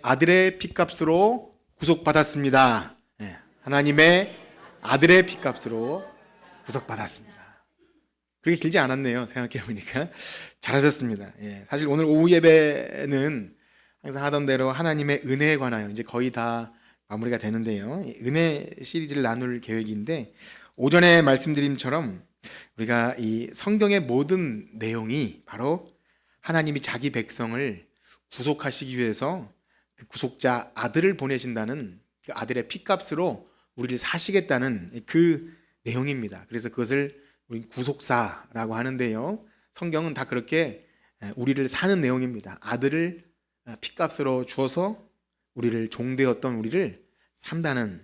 아들의 핏값으로 구속받았습니다. 하나님의 아들의 핏값으로 구속받았습니다. 그렇게 길지 않았네요. 생각해보니까 잘하셨습니다. 사실 오늘 오후 예배는 항상 하던 대로 하나님의 은혜에 관하여 이제 거의 다 마무리가 되는데요. 은혜 시리즈를 나눌 계획인데, 오전에 말씀드림처럼 우리가 이 성경의 모든 내용이 바로 하나님이 자기 백성을 구속하시기 위해서 그 구속자 아들을 보내신다는 그 아들의 핏값으로 우리를 사시겠다는 그 내용입니다. 그래서 그것을 우리 구속사라고 하는데요, 성경은 다 그렇게 우리를 사는 내용입니다. 아들을 핏값으로 주어서 우리를 종되었던 우리를 산다는,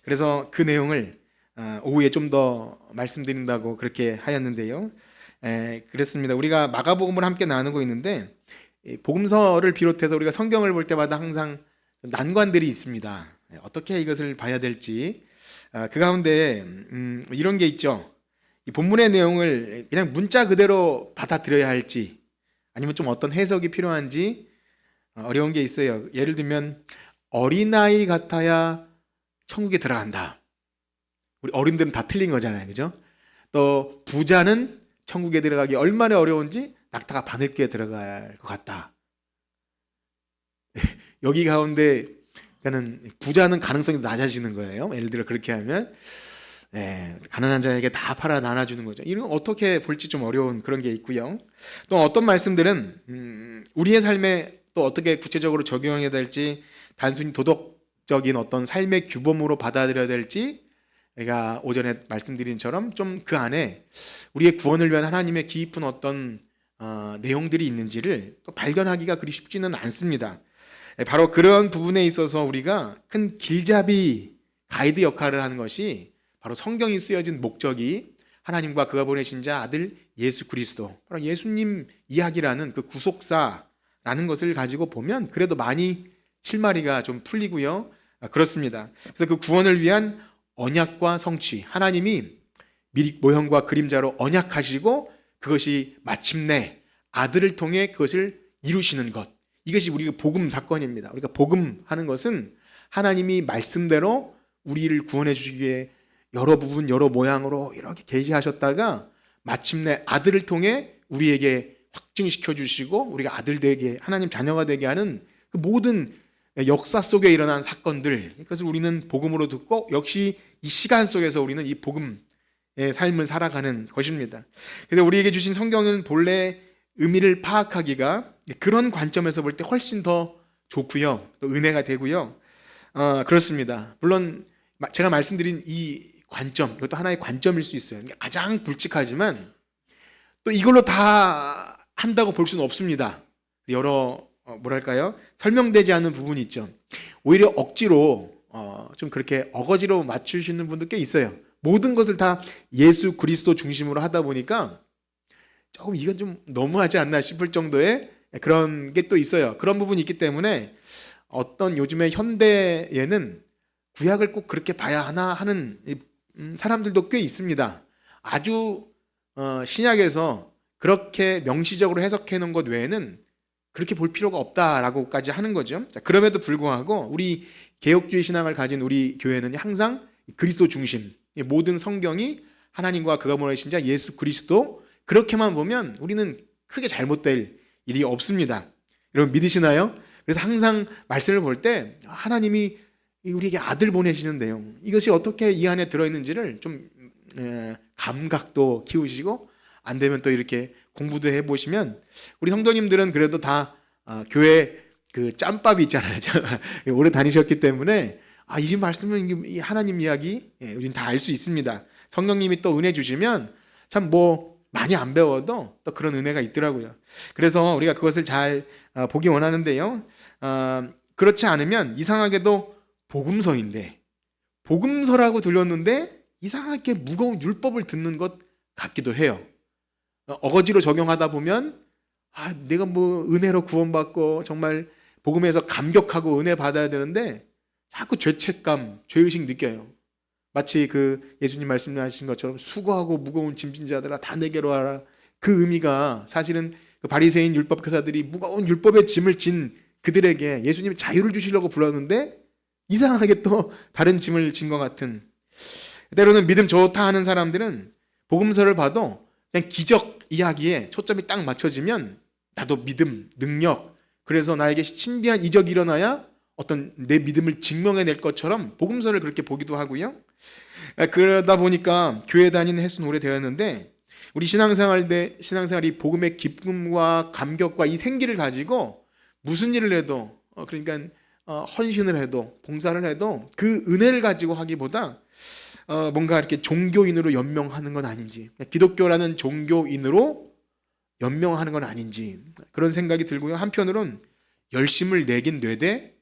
그래서 그 내용을 오후에 좀 더 말씀드린다고 그렇게 하였는데요. 그렇습니다. 우리가 마가복음을 함께 나누고 있는데, 복음서를 비롯해서 우리가 성경을 볼 때마다 항상 난관들이 있습니다. 어떻게 이것을 봐야 될지. 그 가운데 이런 게 있죠. 이 본문의 내용을 그냥 문자 그대로 받아들여야 할지, 아니면 좀 어떤 해석이 필요한지 어려운 게 있어요. 예를 들면 어린아이 같아야 천국에 들어간다. 우리 어른들은 다 틀린 거잖아요, 그죠? 또 부자는 천국에 들어가기 얼마나 어려운지 낙타가 바늘기에 들어갈 것 같다. 여기 가운데 부자는 가능성이 낮아지는 거예요. 예를 들어 그렇게 하면 가난한 자에게 다 팔아 나눠주는 거죠. 이런 어떻게 볼지 좀 어려운 그런 게 있고요. 또 어떤 말씀들은 우리의 삶에 또 어떻게 구체적으로 적용해야 될지, 단순히 도덕적인 어떤 삶의 규범으로 받아들여야 될지, 제가 오전에 말씀드린 처럼 좀 그 안에 우리의 구원을 위한 하나님의 깊은 어떤 내용들이 있는지를 또 발견하기가 그리 쉽지는 않습니다. 바로 그런 부분에 있어서 우리가 큰 길잡이 가이드 역할을 하는 것이 바로 성경이 쓰여진 목적이 하나님과 그가 보내신 자 아들 예수 그리스도, 바로 예수님 이야기라는 그 구속사라는 것을 가지고 보면 그래도 많이 실마리가 좀 풀리고요. 그렇습니다. 그래서 그 구원을 위한 언약과 성취, 하나님이 미리 모형과 그림자로 언약하시고 그것이 마침내 아들을 통해 그것을 이루시는 것, 이것이 우리가 복음 사건입니다. 우리가 복음하는 것은 하나님이 말씀대로 우리를 구원해 주시기 위해 여러 부분 여러 모양으로 이렇게 계시하셨다가 마침내 아들을 통해 우리에게 확증시켜 주시고 우리가 아들 되게, 하나님 자녀가 되게 하는 그 모든 역사 속에 일어난 사건들, 그것을 우리는 복음으로 듣고 역시 이 시간 속에서 우리는 이 복음의 삶을 살아가는 것입니다. 그래서 우리에게 주신 성경은 본래 의미를 파악하기가 그런 관점에서 볼 때 훨씬 더 좋고요, 또 은혜가 되고요. 그렇습니다. 물론 제가 말씀드린 이 관점, 이것도 하나의 관점일 수 있어요. 가장 굵직하지만 또 이걸로 다 한다고 볼 수는 없습니다. 여러 설명되지 않는 부분이 있죠. 오히려 억지로 좀 그렇게 어거지로 맞추시는 분들 꽤 있어요. 모든 것을 다 예수 그리스도 중심으로 하다 보니까 조금 이건 좀 너무하지 않나 싶을 정도의 그런 게 또 있어요. 그런 부분이 있기 때문에 어떤 요즘의 현대에는 구약을 꼭 그렇게 봐야 하나 하는 사람들도 꽤 있습니다. 아주 신약에서 그렇게 명시적으로 해석해 놓은 것 외에는 그렇게 볼 필요가 없다라고까지 하는 거죠. 그럼에도 불구하고 우리 개혁주의 신앙을 가진 우리 교회는 항상 그리스도 중심, 모든 성경이 하나님과 그가 보내신 자 예수 그리스도, 그렇게만 보면 우리는 크게 잘못될 일이 없습니다. 여러분 믿으시나요? 그래서 항상 말씀을 볼 때 하나님이 우리에게 아들 보내시는 내용, 이것이 어떻게 이 안에 들어있는지를 좀 감각도 키우시고, 안 되면 또 이렇게 공부도 해보시면, 우리 성도님들은 그래도 다 교회 그 짬밥이 있잖아요. 오래 다니셨기 때문에 이 말씀은 이 하나님 이야기 우리는 다 알 수 있습니다. 성령님이 또 은혜 주시면 참 많이 안 배워도 또 그런 은혜가 있더라고요. 그래서 우리가 그것을 잘 보기 원하는데요. 그렇지 않으면 이상하게도 복음서인데, 복음서라고 들렸는데 이상하게 무거운 율법을 듣는 것 같기도 해요. 어거지로 적용하다 보면 내가 은혜로 구원받고 정말 복음에서 감격하고 은혜 받아야 되는데 자꾸 죄책감, 죄의식 느껴요. 마치 그 예수님 말씀하신 것처럼 수고하고 무거운 짐진 자들아 다 내게로 와라. 그 의미가 사실은 그 바리새인 율법 교사들이 무거운 율법의 짐을 진 그들에게 예수님이 자유를 주시려고 불렀는데 이상하게 또 다른 짐을 진 것 같은, 때로는 믿음 좋다 하는 사람들은 복음서를 봐도 그냥 기적 이야기에 초점이 딱 맞춰지면 나도 믿음, 능력, 그래서 나에게 신비한 이적이 일어나야 어떤 내 믿음을 증명해낼 것처럼 복음서를 그렇게 보기도 하고요. 그러다 보니까 교회 다니는 횟수는 오래되었는데 우리 신앙생활이 복음의 기쁨과 감격과 이 생기를 가지고 무슨 일을 해도 그러니까 헌신을 해도 봉사를 해도 그 은혜를 가지고 하기보다 뭔가 이렇게 종교인으로 연명하는 건 아닌지, 기독교라는 종교인으로 연명하는 건 아닌지 그런 생각이 들고요. 한편으론 열심을 내긴 내되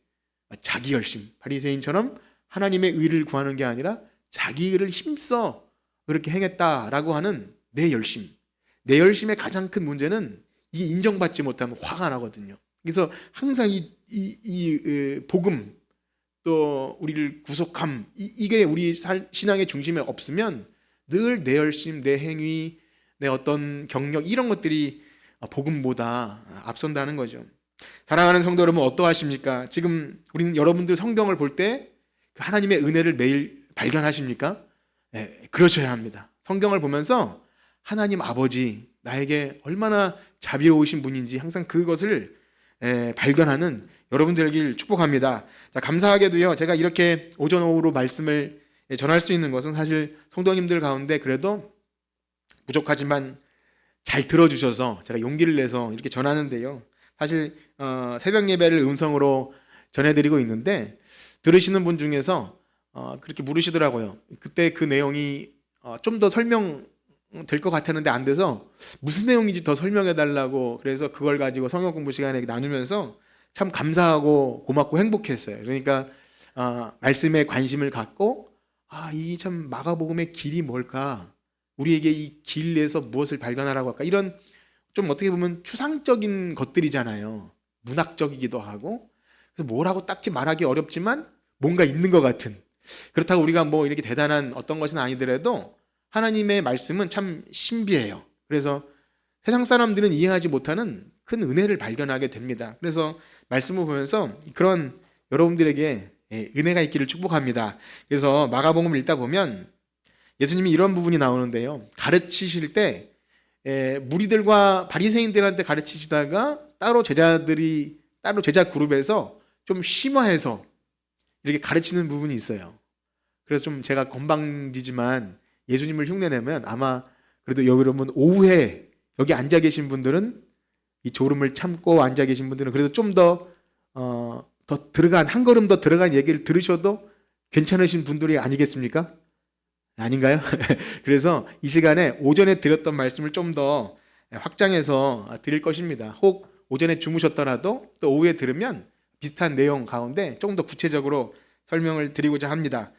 자기 열심, 바리새인처럼 하나님의 의를 구하는 게 아니라 자기 의를 힘써 그렇게 행했다라고 하는 내 열심의 가장 큰 문제는 이 인정받지 못하면 화가 나거든요. 그래서 항상 이 복음 또 우리를 구속함 이게 우리 신앙의 중심에 없으면 늘 내 열심, 내 행위, 내 어떤 경력 이런 것들이 복음보다 앞선다는 거죠. 사랑하는 성도 여러분 어떠하십니까? 지금 우리는 여러분들 성경을 볼 때 하나님의 은혜를 매일 발견하십니까? 네, 그러셔야 합니다. 성경을 보면서 하나님 아버지 나에게 얼마나 자비로우신 분인지 항상 그것을 발견하는 여러분들 되길 축복합니다. 자, 감사하게도요, 제가 이렇게 오전 오후로 말씀을 전할 수 있는 것은 사실 성도님들 가운데 그래도 부족하지만 잘 들어주셔서 제가 용기를 내서 이렇게 전하는데요. 사실 새벽 예배를 음성으로 전해드리고 있는데 들으시는 분 중에서 그렇게 물으시더라고요. 그때 그 내용이 좀 더 설명될 것 같았는데 안 돼서 무슨 내용인지 더 설명해달라고, 그래서 그걸 가지고 성경 공부 시간에 나누면서 참 감사하고 고맙고 행복했어요. 그러니까 말씀에 관심을 갖고 이 참 마가복음의 길이 뭘까, 우리에게 이 길 내에서 무엇을 발견하라고 할까, 이런 좀 어떻게 보면 추상적인 것들이잖아요. 문학적이기도 하고, 그래서 뭐라고 딱히 말하기 어렵지만 뭔가 있는 것 같은, 그렇다고 우리가 뭐 이렇게 대단한 어떤 것은 아니더라도 하나님의 말씀은 참 신비해요. 그래서 세상 사람들은 이해하지 못하는 큰 은혜를 발견하게 됩니다. 그래서 말씀을 보면서 그런 여러분들에게 은혜가 있기를 축복합니다. 그래서 마가복음을 읽다 보면 예수님이 이런 부분이 나오는데요. 가르치실 때 무리들과 바리새인들한테 가르치시다가 따로 제자 그룹에서 좀 심화해서 이렇게 가르치는 부분이 있어요. 그래서 좀 제가 건방지지만 예수님을 흉내내면 아마 그래도 여러분 오후에 여기 앉아 계신 분들은 이 졸음을 참고 앉아 계신 분들은 그래도 좀 더 들어간 한 걸음 더 들어간 얘기를 들으셔도 괜찮으신 분들이 아니겠습니까? 아닌가요? 그래서 이 시간에 오전에 드렸던 말씀을 좀 더 확장해서 드릴 것입니다. 혹 오전에 주무셨더라도 또 오후에 들으면 비슷한 내용 가운데 조금 더 구체적으로 설명을 드리고자 합니다.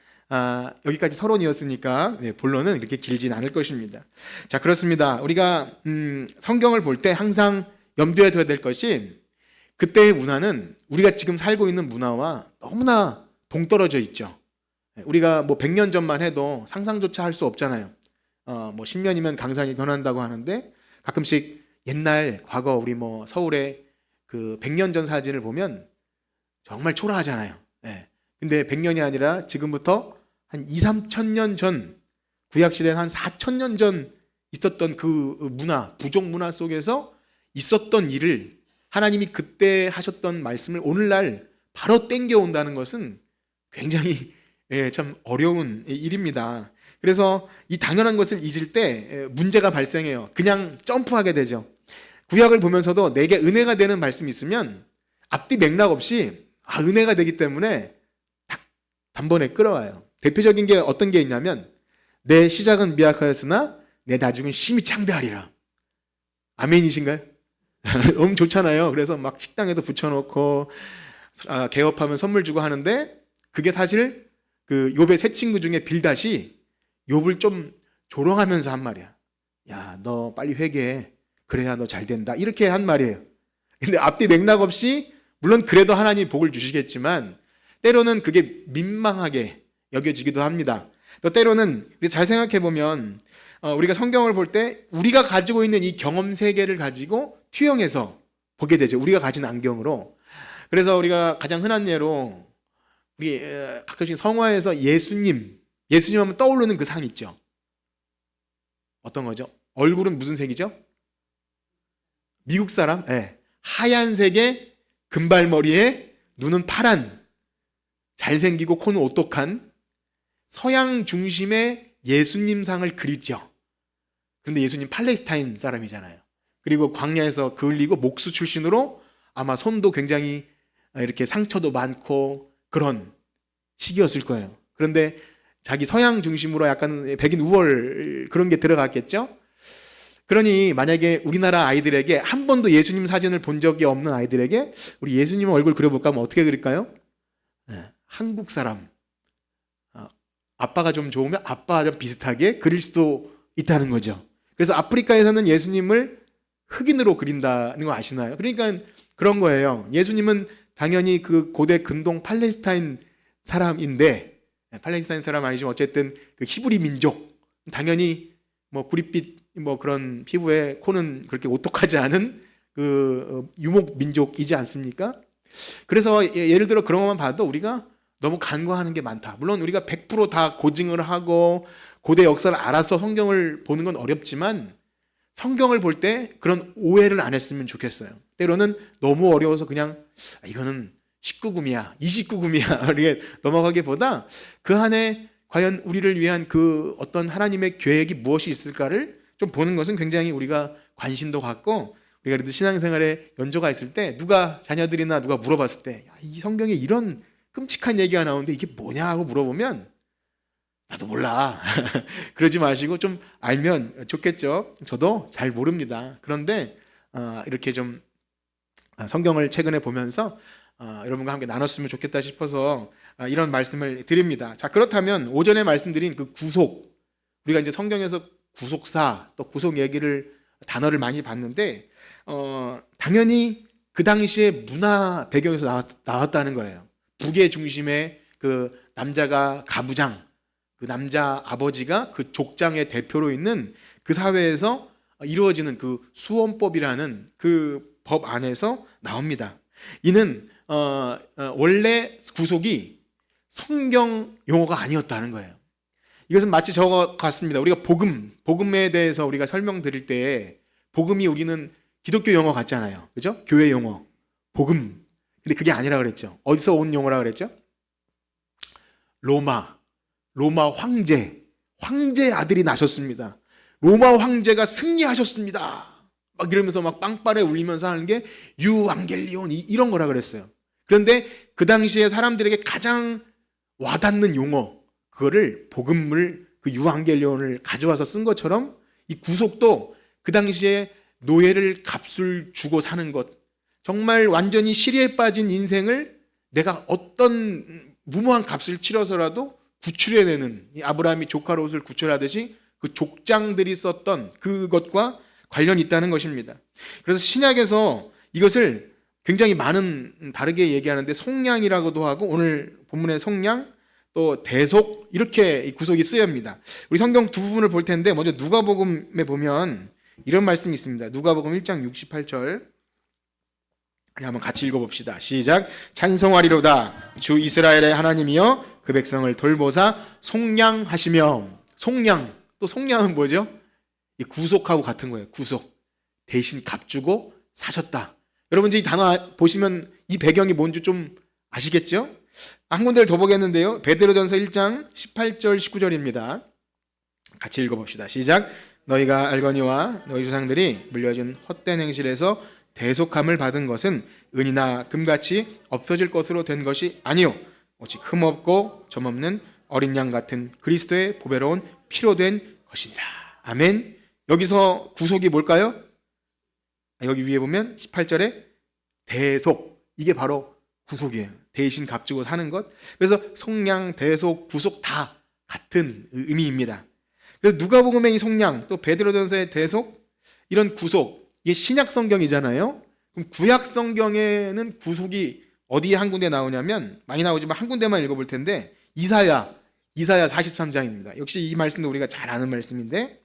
여기까지 서론이었으니까 본론은 이렇게 길진 않을 것입니다. 자, 그렇습니다. 우리가 성경을 볼 때 항상 염두에 둬야 될 것이 그때의 문화는 우리가 지금 살고 있는 문화와 너무나 동떨어져 있죠. 우리가 뭐 100년 전만 해도 상상조차 할 수 없잖아요. 뭐 10년이면 강산이 변한다고 하는데 가끔씩 옛날 과거 우리 뭐 서울의 그 100년 전 사진을 보면 정말 초라하잖아요. 근데 100년이 아니라 지금부터 한 2, 3천 년 전, 구약시대는 한 4천 년 전 있었던 그 문화, 부족 문화 속에서 있었던 일을 하나님이 그때 하셨던 말씀을 오늘날 바로 땡겨온다는 것은 굉장히 참 어려운 일입니다. 그래서 이 당연한 것을 잊을 때 문제가 발생해요. 그냥 점프하게 되죠. 구약을 보면서도 내게 은혜가 되는 말씀이 있으면 앞뒤 맥락 없이 은혜가 되기 때문에 딱 단번에 끌어와요. 대표적인 게 어떤 게 있냐면 내 시작은 미약하였으나 내 나중은 심히 창대하리라. 아멘이신가요? 너무 좋잖아요. 그래서 막 식당에도 붙여놓고 개업하면 선물 주고 하는데 그게 사실 그 욥의 세 친구 중에 빌닷이 욥을 좀 조롱하면서 한 말이야. 야, 너 빨리 회개해. 그래야 너 잘 된다. 이렇게 한 말이에요. 근데 앞뒤 맥락 없이 물론 그래도 하나님이 복을 주시겠지만 때로는 그게 민망하게 여겨지기도 합니다. 또 때로는 잘 생각해 보면 우리가 성경을 볼 때 우리가 가지고 있는 이 경험 세계를 가지고 투영해서 보게 되죠. 우리가 가진 안경으로. 그래서 우리가 가장 흔한 예로 우리 가끔씩 성화에서 예수님 하면 떠오르는 그 상 있죠. 어떤 거죠? 얼굴은 무슨 색이죠? 미국 사람? 네. 하얀색에 금발머리에 눈은 파란, 잘생기고 코는 오똑한 서양 중심의 예수님상을 그리죠. 그런데 예수님 팔레스타인 사람이잖아요. 그리고 광야에서 그을리고 목수 출신으로 아마 손도 굉장히 이렇게 상처도 많고 그런 시기였을 거예요. 그런데 자기 서양 중심으로 약간 백인 우월 그런 게 들어갔겠죠. 그러니 만약에 우리나라 아이들에게 한 번도 예수님 사진을 본 적이 없는 아이들에게 우리 예수님 얼굴 그려볼까 하면 어떻게 그릴까요? 한국 사람, 아빠가 좀 좋으면 아빠와 좀 비슷하게 그릴 수도 있다는 거죠. 그래서 아프리카에서는 예수님을 흑인으로 그린다는 거 아시나요? 그러니까 그런 거예요. 예수님은 당연히 그 고대 근동 팔레스타인 사람인데, 팔레스타인 사람 아니지만 어쨌든 그 히브리 민족, 당연히 뭐 구릿빛 뭐 그런 피부에 코는 그렇게 오똑하지 않은 그 유목 민족이지 않습니까? 그래서 예를 들어 그런 것만 봐도 우리가 너무 간과하는 게 많다. 물론 우리가 100%다 고증을 하고 고대 역사를 알아서 성경을 보는 건 어렵지만 성경을 볼 때 그런 오해를 안 했으면 좋겠어요. 때로는 너무 어려워서 그냥 이거는 19금이야, 29금이야 이렇게 넘어가기보다 그 안에 과연 우리를 위한 그 어떤 하나님의 계획이 무엇이 있을까를 좀 보는 것은 굉장히 우리가 관심도 갖고, 우리가 그래도 신앙생활에 연조가 있을 때 누가 자녀들이나 누가 물어봤을 때 이 성경에 이런 끔찍한 얘기가 나오는데 이게 뭐냐 하고 물어보면 나도 몰라 그러지 마시고 좀 알면 좋겠죠. 저도 잘 모릅니다. 그런데 이렇게 좀 성경을 최근에 보면서 여러분과 함께 나눴으면 좋겠다 싶어서 이런 말씀을 드립니다. 자, 그렇다면 오전에 말씀드린 그 구속, 우리가 이제 성경에서 구속사 또 구속 얘기를 단어를 많이 봤는데 당연히 그 당시에 문화 배경에서 나왔다는 거예요. 북의 중심의 그 남자가 가부장, 그 남자 아버지가 그 족장의 대표로 있는 그 사회에서 이루어지는 그 수원법이라는 그 법 안에서 나옵니다. 이는 원래 구속이 성경 용어가 아니었다는 거예요. 이것은 마치 저거 같습니다. 우리가 복음에 대해서 우리가 설명드릴 때 복음이 우리는 기독교 용어 같잖아요. 그죠? 교회 용어, 복음. 근데 그게 아니라 그랬죠. 어디서 온 용어라 그랬죠? 로마 황제 아들이 나셨습니다. 로마 황제가 승리하셨습니다. 막 이러면서 막 빵빠레 울리면서 하는 게 유앙겔리온 이런 거라 그랬어요. 그런데 그 당시에 사람들에게 가장 와닿는 용어, 그거를 복음을 그 유앙겔리온을 가져와서 쓴 것처럼 이 구속도 그 당시에 노예를 값을 주고 사는 것, 정말 완전히 시리에 빠진 인생을 내가 어떤 무모한 값을 치러서라도 구출해내는, 아브라함이 조카 롯을 구출하듯이 그 족장들이 썼던 그것과 관련이 있다는 것입니다. 그래서 신약에서 이것을 굉장히 많은 다르게 얘기하는데 속량이라고도 하고 오늘 본문의 속량 또 대속 이렇게 구속이 쓰여집니다. 우리 성경 두 부분을 볼 텐데 먼저 누가복음에 보면 이런 말씀이 있습니다. 누가복음 1장 68절 한번 같이 읽어봅시다. 시작. 찬송하리로다 주 이스라엘의 하나님이여 그 백성을 돌보사 속량하시며. 속량, 또 속량은 뭐죠? 구속하고 같은 거예요. 구속. 대신 값주고 사셨다. 여러분 이제 이 단어 보시면 이 배경이 뭔지 좀 아시겠죠? 한 군데를 더 보겠는데요. 베드로전서 1장 18절 19절입니다. 같이 읽어봅시다. 시작. 너희가 알거니와 너희 조상들이 물려준 헛된 행실에서 대속함을 받은 것은 은이나 금같이 없어질 것으로 된 것이 아니요 오직 흠없고 점없는 어린 양 같은 그리스도의 보배로운 피로 된 것이니라. 아멘. 여기서 구속이 뭘까요? 여기 위에 보면 18절에 대속, 이게 바로 구속이에요. 대신 값주고 사는 것. 그래서 속량, 대속, 구속 다 같은 의미입니다. 그래서 누가복음의 이 속량, 또 베드로전서의 대속, 이런 구속, 이게 신약 성경이잖아요. 그럼 구약 성경에는 구속이 어디에 한 군데 나오냐면, 많이 나오지만 한 군데만 읽어볼 텐데 이사야 43장입니다. 역시 이 말씀도 우리가 잘 아는 말씀인데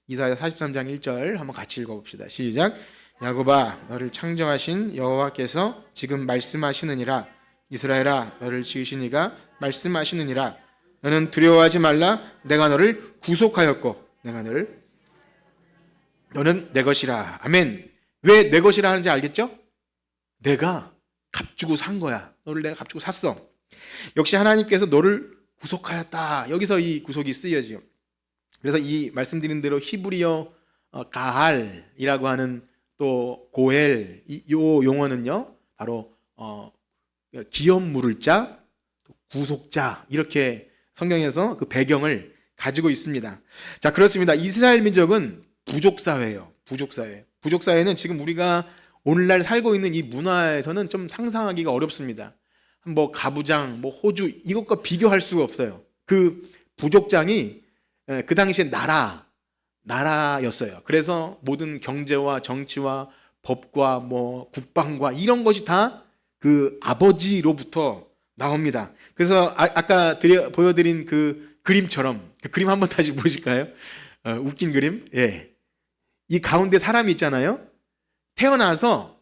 이사야 43장 1절 한번 같이 읽어봅시다. 시작. 야곱아 너를 창조하신 여호와께서 지금 말씀하시느니라. 이스라엘아 너를 지으신 이가 말씀하시느니라. 너는 두려워하지 말라. 내가 너를 구속하였고 너는 내 것이라. 아멘. 왜 내 것이라 하는지 알겠죠? 내가 값주고 산 거야. 너를 내가 값주고 샀어. 역시 하나님께서 너를 구속하였다. 여기서 이 구속이 쓰여지요. 그래서 이 말씀드린 대로 히브리어 가할이라고 하는 또 고엘 이 용어는요 바로 기업 물을 자, 구속자 이렇게 성경에서 그 배경을 가지고 있습니다. 자, 그렇습니다. 이스라엘 민족은 부족 사회예요. 부족 사회는 지금 우리가 오늘날 살고 있는 이 문화에서는 좀 상상하기가 어렵습니다. 뭐 가부장, 뭐 호주 이것과 비교할 수가 없어요. 그 부족장이 그 당시에 나라였어요. 그래서 모든 경제와 정치와 법과 뭐 국방과 이런 것이 다 그 아버지로부터 나옵니다. 그래서 아까 보여드린 그 그림처럼 그 그림 한번 다시 보실까요? 웃긴 그림. 예. 이 가운데 사람이 있잖아요. 태어나서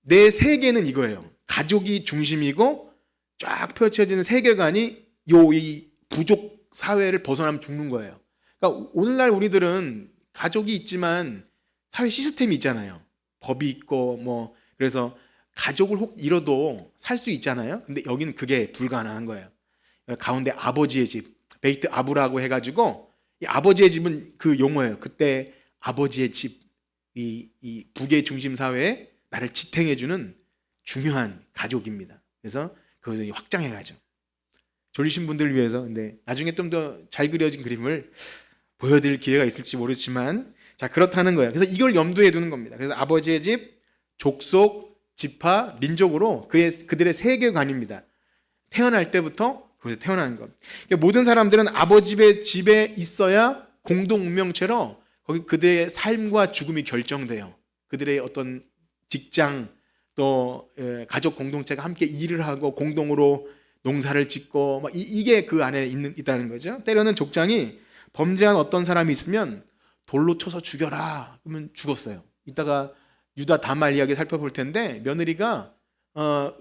내 세계는 이거예요. 가족이 중심이고 쫙 펼쳐지는 세계관이 이 부족 사회를 벗어나면 죽는 거예요. 그러니까 오늘날 우리들은 가족이 있지만 사회 시스템이 있잖아요. 법이 있고 뭐 그래서 가족을 혹 잃어도 살 수 있잖아요. 근데 여기는 그게 불가능한 거예요. 가운데 아버지의 집, 베이트 아부라고 해가지고 이 아버지의 집은 그 용어예요. 그때 아버지의 집, 이 북의 중심 사회에 나를 지탱해주는 중요한 가족입니다. 그래서 그것을 확장해가죠. 졸리신 분들을 위해서 근데 나중에 좀 더 잘 그려진 그림을 보여드릴 기회가 있을지 모르지만 자 그렇다는 거예요. 그래서 이걸 염두에 두는 겁니다. 그래서 아버지의 집, 족속, 지파, 민족으로 그들의 세계관입니다. 태어날 때부터 거기서 태어나는 것. 그러니까 모든 사람들은 아버지의 집에 있어야 공동 운명체로 거기 그들의 삶과 죽음이 결정돼요. 그들의 어떤 직장 또 가족 공동체가 함께 일을 하고 공동으로 농사를 짓고 막 이게 그 안에 있다는 거죠. 때로는 족장이 범죄한 어떤 사람이 있으면 돌로 쳐서 죽여라 그러면 죽었어요. 이따가 유다 다말 이야기 살펴볼 텐데 며느리가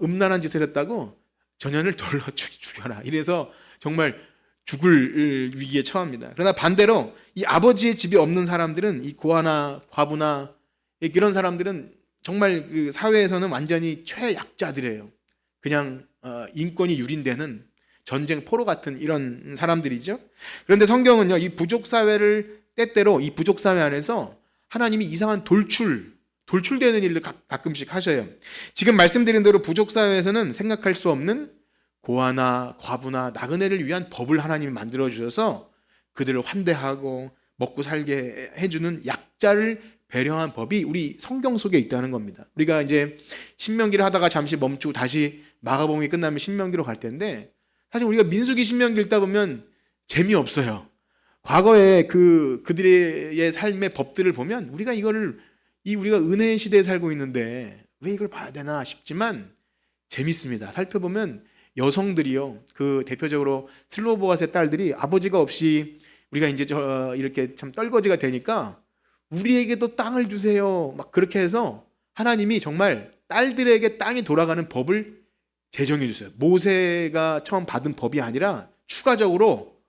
음란한 짓을 했다고 전현을 돌로 죽여라 이래서 정말 죽을 위기에 처합니다. 그러나 반대로 이 아버지의 집이 없는 사람들은 이 고아나 과부나 이런 사람들은 정말 그 사회에서는 완전히 최약자들이에요. 그냥 인권이 유린되는 전쟁 포로 같은 이런 사람들이죠. 그런데 성경은요 이 부족 사회를 때때로 이 부족 사회 안에서 하나님이 이상한 돌출되는 일을 가끔씩 하셔요. 지금 말씀드린 대로 부족 사회에서는 생각할 수 없는 고아나 과부나 나그네를 위한 법을 하나님이 만들어 주셔서 그들을 환대하고 먹고 살게 해주는 약자를 배려한 법이 우리 성경 속에 있다는 겁니다. 우리가 이제 신명기를 하다가 잠시 멈추고 다시 마가복음이 끝나면 신명기로 갈 텐데 사실 우리가 민수기 신명기 읽다 보면 재미없어요. 과거에 그들의 삶의 법들을 보면 우리가 우리가 은혜의 시대에 살고 있는데 왜 이걸 봐야 되나 싶지만 재밌습니다. 살펴보면 여성들이요. 그 대표적으로 슬로보아스의 딸들이 아버지가 없이 우리가 이제 이렇게 참 떨거지가 되니까 우리에게도 땅을 주세요. 막 그렇게 해서 하나님이 정말 딸들에게 땅이 돌아가는 법을 제정해 주세요. 모세가 처음 받은 법이 아니라 추가적으로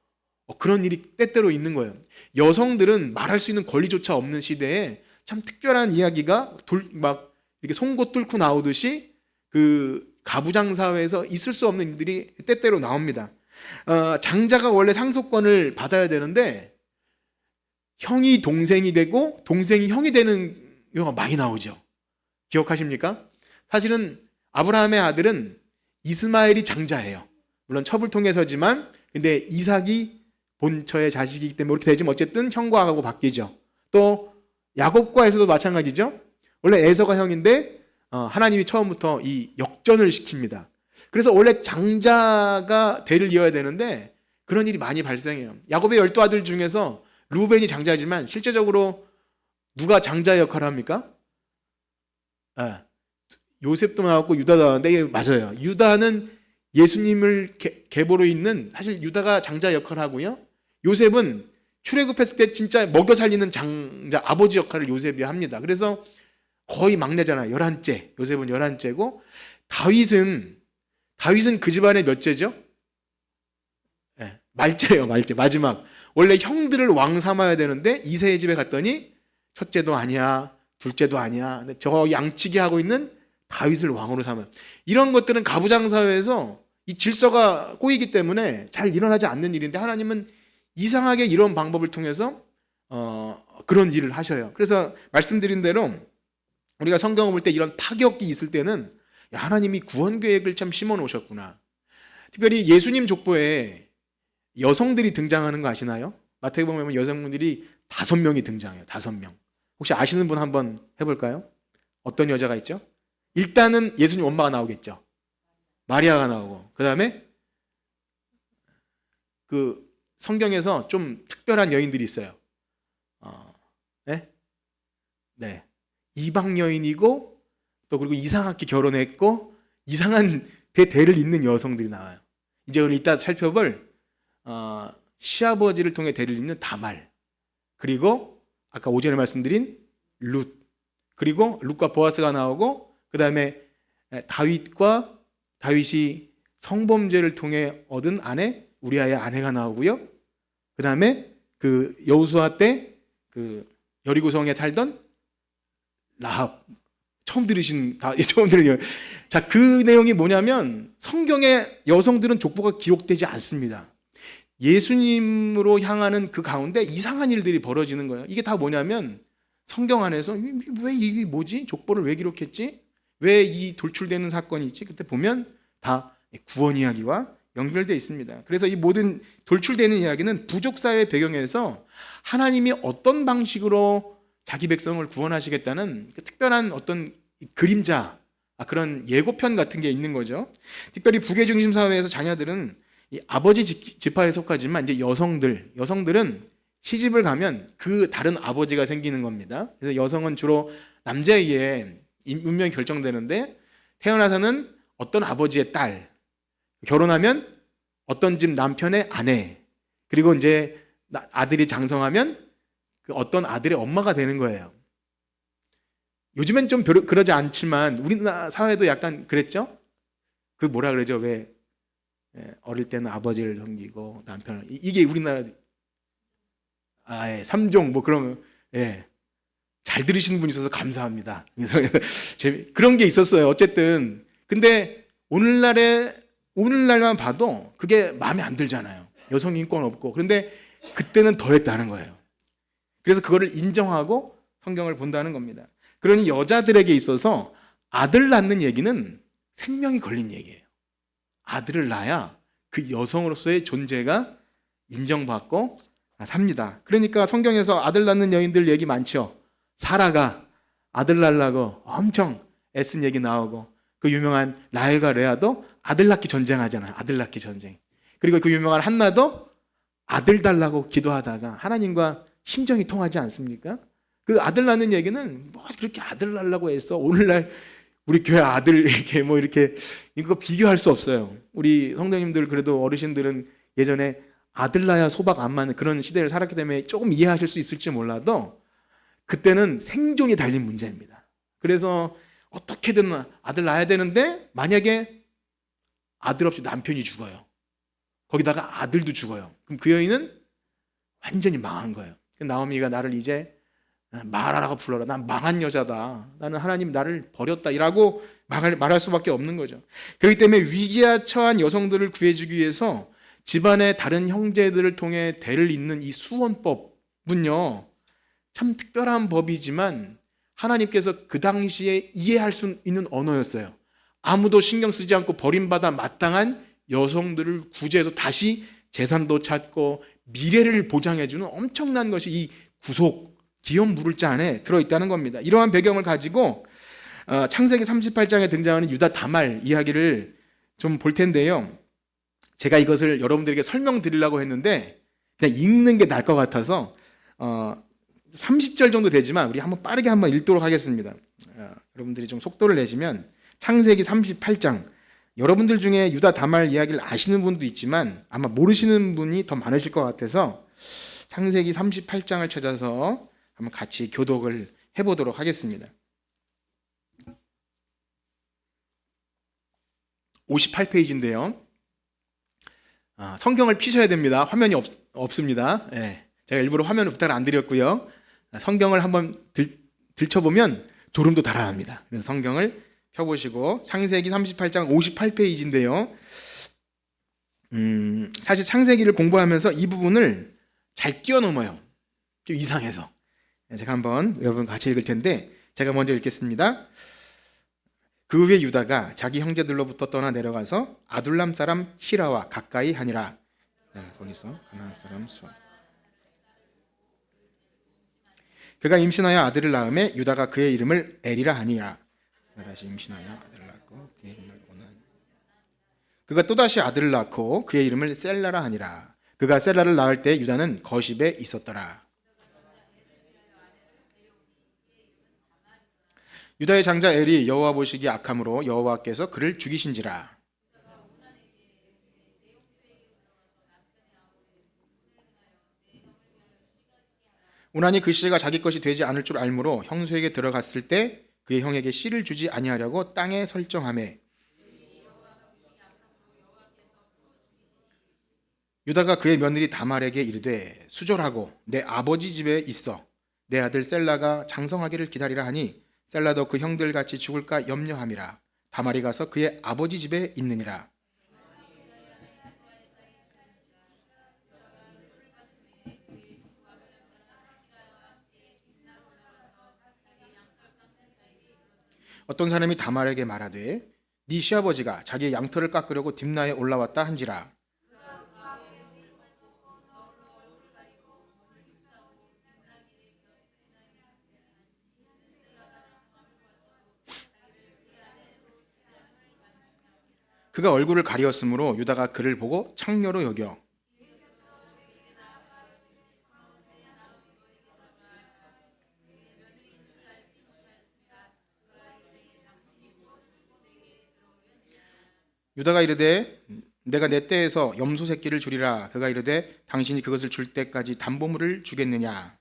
그런 일이 때때로 있는 거예요. 여성들은 말할 수 있는 권리조차 없는 시대에 참 특별한 이야기가 막 이렇게 송곳 뚫고 나오듯이 그 가부장 사회에서 있을 수 없는 일들이 때때로 나옵니다. 장자가 원래 상속권을 받아야 되는데 형이 동생이 되고 동생이 형이 되는 경우가 많이 나오죠. 기억하십니까? 사실은 아브라함의 아들은 이스마엘이 장자예요. 물론 첩을 통해서지만 근데 이삭이 본처의 자식이기 때문에 그렇게 되지만 어쨌든 형과 하고 바뀌죠. 또 야곱과 에서도 마찬가지죠. 원래 에서가 형인데 하나님이 처음부터 이 역전을 시킵니다. 그래서 원래 장자가 대를 이어야 되는데 그런 일이 많이 발생해요. 야곱의 12아들 중에서 루벤이 장자지만 실제적으로 누가 장자의 역할을 합니까? 요셉도 나왔고 유다도 나왔는데 맞아요. 유다는 예수님을 계보로 잇는 사실 유다가 장자 역할을 하고요. 요셉은 출애굽했을 때 진짜 먹여 살리는 장자 아버지 역할을 요셉이 합니다. 그래서 거의 막내잖아요. 11째. 요셉은 11째고 다윗은 그 집안의 몇째죠? 네, 말째예요. 말째. 마지막. 원래 형들을 왕 삼아야 되는데 이세의 집에 갔더니 첫째도 아니야. 둘째도 아니야. 저 양치기 하고 있는 다윗을 왕으로 삼아요. 이런 것들은 가부장사회에서 이 질서가 꼬이기 때문에 잘 일어나지 않는 일인데 하나님은 이상하게 이런 방법을 통해서 그런 일을 하셔요. 그래서 말씀드린 대로 우리가 성경을 볼 때 이런 파격이 있을 때는 하나님이 구원 계획을 참 심어 놓으셨구나. 특별히 예수님 족보에 여성들이 등장하는 거 아시나요? 마태복음에 보면 여성분들이 5명이 등장해요. 5명. 혹시 아시는 분 한번 해볼까요? 어떤 여자가 있죠? 일단은 예수님 엄마가 나오겠죠. 마리아가 나오고, 그 다음에 그 성경에서 좀 특별한 여인들이 있어요. 네. 이방 여인이고 또 그리고 이상하게 결혼했고 이상한 대를 잇는 여성들이 나와요. 이제 오늘 이따 살펴볼 시아버지를 통해 대를 잇는 다말, 그리고 아까 오전에 말씀드린 룻, 그리고 룻과 보아스가 나오고, 그 다음에 다윗이 성범죄를 통해 얻은 아내 우리아의 아내가 나오고요. 그 다음에 그 여호수아 때 그 여리고성에 살던 라합. 처음 들으신 자, 그 내용이 뭐냐면 성경에 여성들은 족보가 기록되지 않습니다. 예수님으로 향하는 그 가운데 이상한 일들이 벌어지는 거예요. 이게 다 뭐냐면 성경 안에서 왜 이게 뭐지? 족보를 왜 기록했지? 왜 이 돌출되는 사건이 있지? 그때 보면 다 구원 이야기와 연결되어 있습니다. 그래서 이 모든 돌출되는 이야기는 부족사회 배경에서 하나님이 어떤 방식으로 자기 백성을 구원하시겠다는 그 특별한 어떤 그림자, 그런 예고편 같은 게 있는 거죠. 특별히 부계중심 사회에서 자녀들은 이 아버지 지파에 속하지만 이제 여성들은 시집을 가면 그 다른 아버지가 생기는 겁니다. 그래서 여성은 주로 남자에 의해 운명이 결정되는데 태어나서는 어떤 아버지의 딸, 결혼하면 어떤 집 남편의 아내, 그리고 이제 아들이 장성하면 그 어떤 아들의 엄마가 되는 거예요. 요즘엔 좀 그러지 않지만 우리나라 사회도 약간 그랬죠? 그 뭐라 그러죠? 왜 어릴 때는 아버지를 섬기고 남편을, 이게 우리나라 삼종 뭐 그런, 잘 들으시는 분이 있어서 감사합니다. 그런 게 있었어요. 어쨌든 근데 오늘날만 봐도 그게 마음에 안 들잖아요. 여성 인권 없고. 그런데 그때는 더했다는 거예요. 그래서 그거를 인정하고 성경을 본다는 겁니다. 그러니 여자들에게 있어서 아들 낳는 얘기는 생명이 걸린 얘기예요. 아들을 낳아야 그 여성으로서의 존재가 인정받고 삽니다. 그러니까 성경에서 아들 낳는 여인들 얘기 많죠. 사라가 아들 낳으려고 엄청 애쓴 얘기 나오고, 그 유명한 라헬과 레아도 아들 낳기 전쟁하잖아요. 아들 낳기 전쟁. 그리고 그 유명한 한나도 아들 달라고 기도하다가 하나님과 심정이 통하지 않습니까? 그 아들 낳는 얘기는 뭐 그렇게 아들 낳으려고 해서 오늘날 우리 교회 아들 이렇게 이거 비교할 수 없어요. 우리 성도님들 그래도 어르신들은 예전에 아들 낳아야 소박 안 맞는 그런 시대를 살았기 때문에 조금 이해하실 수 있을지 몰라도 그때는 생존이 달린 문제입니다. 그래서 어떻게든 아들 낳아야 되는데 만약에 아들 없이 남편이 죽어요. 거기다가 아들도 죽어요. 그럼 그 여인은 완전히 망한 거예요. 나오미가 나를 이제 마라라고 불러라. 난 망한 여자다. 나는 하나님 나를 버렸다. 이라고 말할 수밖에 없는 거죠. 그렇기 때문에 위기에 처한 여성들을 구해주기 위해서 집안의 다른 형제들을 통해 대를 잇는 이 수원법은요, 참 특별한 법이지만 하나님께서 그 당시에 이해할 수 있는 언어였어요. 아무도 신경 쓰지 않고 버림받아 마땅한 여성들을 구제해서 다시 재산도 찾고 미래를 보장해주는 엄청난 것이 이 구속 기업 물을자 안에 들어있다는 겁니다. 이러한 배경을 가지고 창세기 38장에 등장하는 유다 다말 이야기를 좀 볼 텐데요. 제가 이것을 여러분들에게 설명드리려고 했는데 그냥 읽는 게 나을 것 같아서 30절 정도 되지만 우리 빠르게 한번 읽도록 하겠습니다. 여러분들이 좀 속도를 내시면 창세기 38장, 여러분들 중에 유다 다말 이야기를 아시는 분도 있지만 아마 모르시는 분이 더 많으실 것 같아서 창세기 38장을 찾아서 한번 같이 교독을 해보도록 하겠습니다. 58페이지인데요. 성경을 피셔야 됩니다. 화면이 없습니다. 예, 제가 일부러 화면을 부탁을 안 드렸고요. 성경을 한번 들춰보면 졸음도 달아납니다. 그래서 성경을 펴보시고 창세기 38장 58페이지인데요. 사실 창세기를 공부하면서 이 부분을 잘 끼워넘어요. 좀 이상해서. 제가 한번 여러분 같이 읽을 텐데 제가 먼저 읽겠습니다. 그 후에 유다가 자기 형제들로부터 떠나 내려가서 아둘람 사람 히라와 가까이 하니라. 거기서 가나안 사람 수아. 그가 임신하여 아들을 낳음에 유다가 그의 이름을 엘이라 하니라. 다시 임신하여 아들을 낳고 그의 이름을 오난. 그가 또다시 아들을 낳고 그의 이름을 셀라라 하니라. 그가 셀라를 낳을 때 유다는 거십에 있었더라. 유다의 장자 엘이 여호와 보시기에 악함으로 여호와께서 그를 죽이신지라. 우난이 그 씨가 자기 것이 되지 않을 줄 알므로 형수에게 들어갔을 때 그의 형에게 씨를 주지 아니하려고 땅에 설정하매 유다가 그의 며느리 다말에게 이르되 수절하고 내 아버지 집에 있어 내 아들 셀라가 장성하기를 기다리라 하니 셀라도 그 형들 같이 죽을까 염려함이라. 다말이 가서 그의 아버지 집에 있느니라. 어떤 사람이 다말에게 말하되 네 시아버지가 자기의 양털을 깎으려고 딥나에 올라왔다 한지라. 그가 얼굴을 가리었으므로 유다가 그를 보고 창녀로 여겨 유다가 이르되 내가 내 떼에서 염소 새끼를 주리라. 그가 이르되 당신이 그것을 줄 때까지 담보물을 주겠느냐.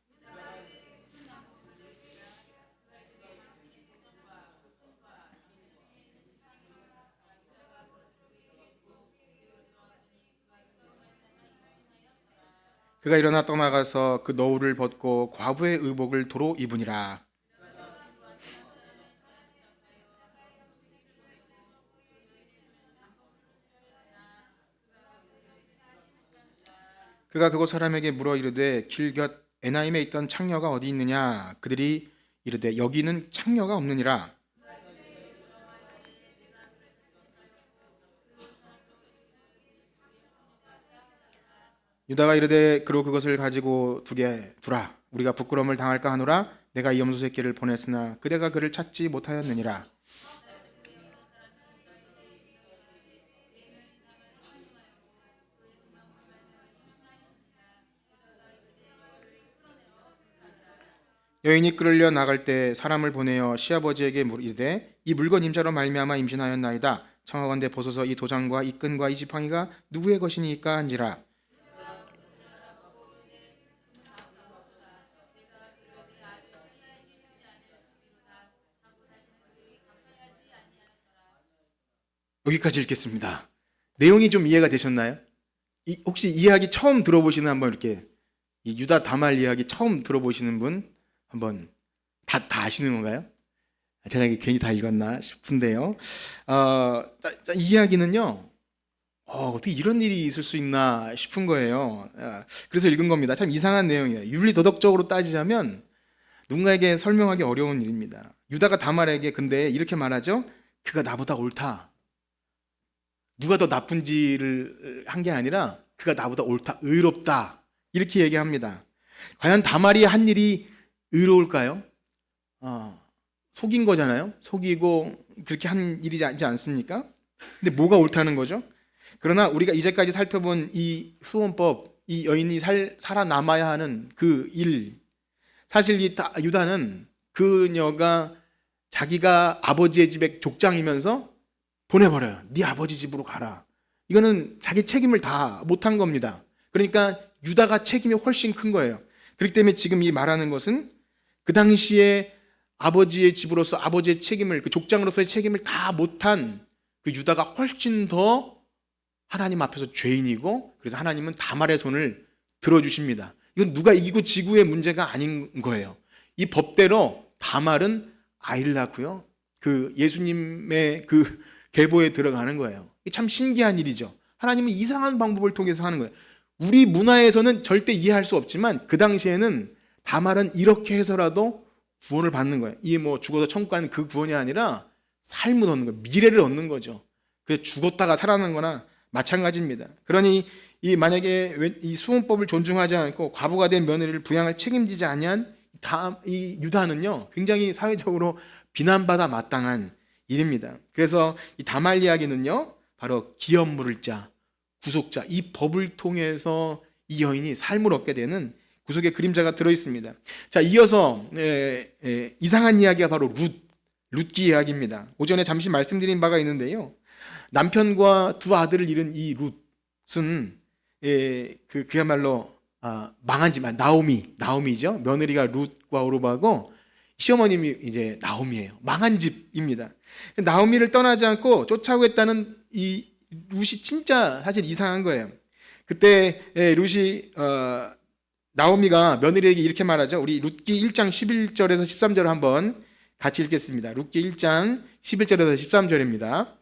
그가 일어나 떠나가서 그 너울을 벗고 과부의 의복을 도로 입으니라. 그가 그곳 사람에게 물어 이르되 길 곁 에나임에 있던 창녀가 어디 있느냐. 그들이 이르되 여기는 창녀가 없느니라. 유다가 이르되 그로 그것을 가지고 두라. 우리가 부끄러움을 당할까 하노라. 내가 이 염소 새끼를 보냈으나 그대가 그를 찾지 못하였느니라. 여인이 끌려 나갈 때 사람을 보내어 시아버지에게 이르되 이 물건 임자로 말미암아 임신하였나이다. 청하건대 보소서 이 도장과 이 끈과 이 지팡이가 누구의 것이니까 한지라. 여기까지 읽겠습니다. 내용이 좀 이해가 되셨나요? 혹시 이야기 처음 들어보시는 한번 이렇게 이 유다 다말 이야기 처음 들어보시는 분 한번 다 아시는 건가요? 제가 이게 괜히 다 읽었나 싶은데요. 이 이야기는요. 어떻게 이런 일이 있을 수 있나 싶은 거예요. 그래서 읽은 겁니다. 참 이상한 내용이에요. 윤리 도덕적으로 따지자면 누군가에게 설명하기 어려운 일입니다. 유다가 다말에게 근데 이렇게 말하죠. 그가 나보다 옳다. 누가 더 나쁜지를 한 게 아니라 그가 나보다 옳다, 의롭다 이렇게 얘기합니다. 과연 다말이 한 일이 의로울까요? 속인 거잖아요. 속이고 그렇게 한 일이지 않습니까? 근데 뭐가 옳다는 거죠? 그러나 우리가 이제까지 살펴본 이 수원법, 이 여인이 살아남아야 하는 그 일, 사실 이 유다는 그녀가 자기가 아버지의 집에 족장이면서 보내버려요. 네 아버지 집으로 가라. 이거는 자기 책임을 다 못한 겁니다. 그러니까 유다가 책임이 훨씬 큰 거예요. 그렇기 때문에 지금 이 말하는 것은 그 당시에 아버지의 집으로서 아버지의 책임을, 그 족장으로서의 책임을 다 못한 그 유다가 훨씬 더 하나님 앞에서 죄인이고, 그래서 하나님은 다말의 손을 들어주십니다. 이건 누가 이기고 지구의 문제가 아닌 거예요. 이 법대로 다말은 아이를 낳고요, 그 예수님의 그 계보에 들어가는 거예요. 이게 참 신기한 일이죠. 하나님은 이상한 방법을 통해서 하는 거예요. 우리 문화에서는 절대 이해할 수 없지만 그 당시에는 다말은 이렇게 해서라도 구원을 받는 거예요. 이게 뭐 죽어서 천국 가는 그 구원이 아니라 삶을 얻는 거예요. 미래를 얻는 거죠. 그래서 죽었다가 살아나는 거나 마찬가지입니다. 그러니 이 만약에 이 수혼법을 존중하지 않고 과부가 된 며느리를 부양할 책임지지 아니한 이 유다는요, 굉장히 사회적으로 비난받아 마땅한 일입니다. 그래서 이 다말 이야기는요, 바로 기업 물을 자, 구속자, 이 법을 통해서 이 여인이 삶을 얻게 되는 구속의 그림자가 들어 있습니다. 자, 이어서 이상한 이야기가 바로 룻기 이야기입니다. 오전에 잠시 말씀드린 바가 있는데요, 남편과 두 아들을 잃은 이 룻은 그야말로 망한 집, 나오미죠. 며느리가 룻과 오르바고 시어머님이 이제 나오미예요. 망한 집입니다. 나오미를 떠나지 않고 쫓아오겠다는 이 룻이 진짜 사실 이상한 거예요. 그때 룻이 나오미가 며느리에게 이렇게 말하죠. 우리 룻기 1장 11절에서 13절을 한번 같이 읽겠습니다. 룻기 1장 11절에서 13절입니다.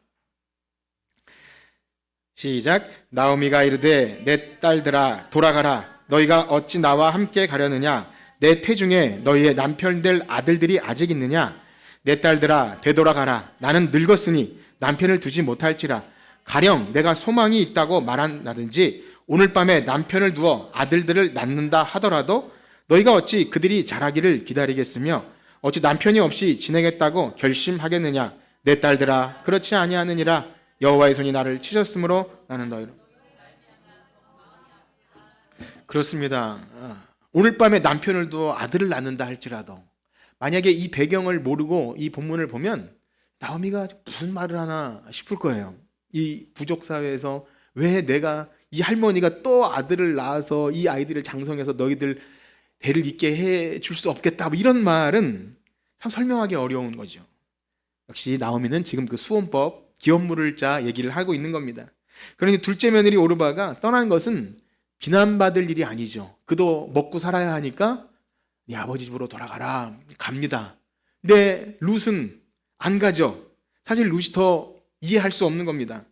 시작. 나오미가 이르되 내 딸들아 돌아가라. 너희가 어찌 나와 함께 가려느냐? 내 태중에 너희의 남편 될 아들들이 아직 있느냐? 내 딸들아 되돌아가라. 나는 늙었으니 남편을 두지 못할지라. 가령 내가 소망이 있다고 말한다든지 오늘 밤에 남편을 두어 아들들을 낳는다 하더라도 너희가 어찌 그들이 자라기를 기다리겠으며 어찌 남편이 없이 지내겠다고 결심하겠느냐? 내 딸들아 그렇지 아니하느니라. 여호와의 손이 나를 치셨으므로 나는 너희로. 그렇습니다. 오늘 밤에 남편을 두어 아들을 낳는다 할지라도, 만약에 이 배경을 모르고 이 본문을 보면 나오미가 무슨 말을 하나 싶을 거예요. 이 부족 사회에서 왜 내가 이 할머니가 또 아들을 낳아서 이 아이들을 장성해서 너희들 대를 잇게 해줄 수 없겠다, 뭐 이런 말은 참 설명하기 어려운 거죠. 역시 나오미는 지금 그 수혼법, 기업 물을 자 얘기를 하고 있는 겁니다. 그러니 둘째 며느리 오르바가 떠난 것은 비난받을 일이 아니죠. 그도 먹고 살아야 하니까 네 아버지 집으로 돌아가라, 갑니다. 근데 룻은 안 가죠. 사실 룻이 더 이해할 수 없는 겁니다.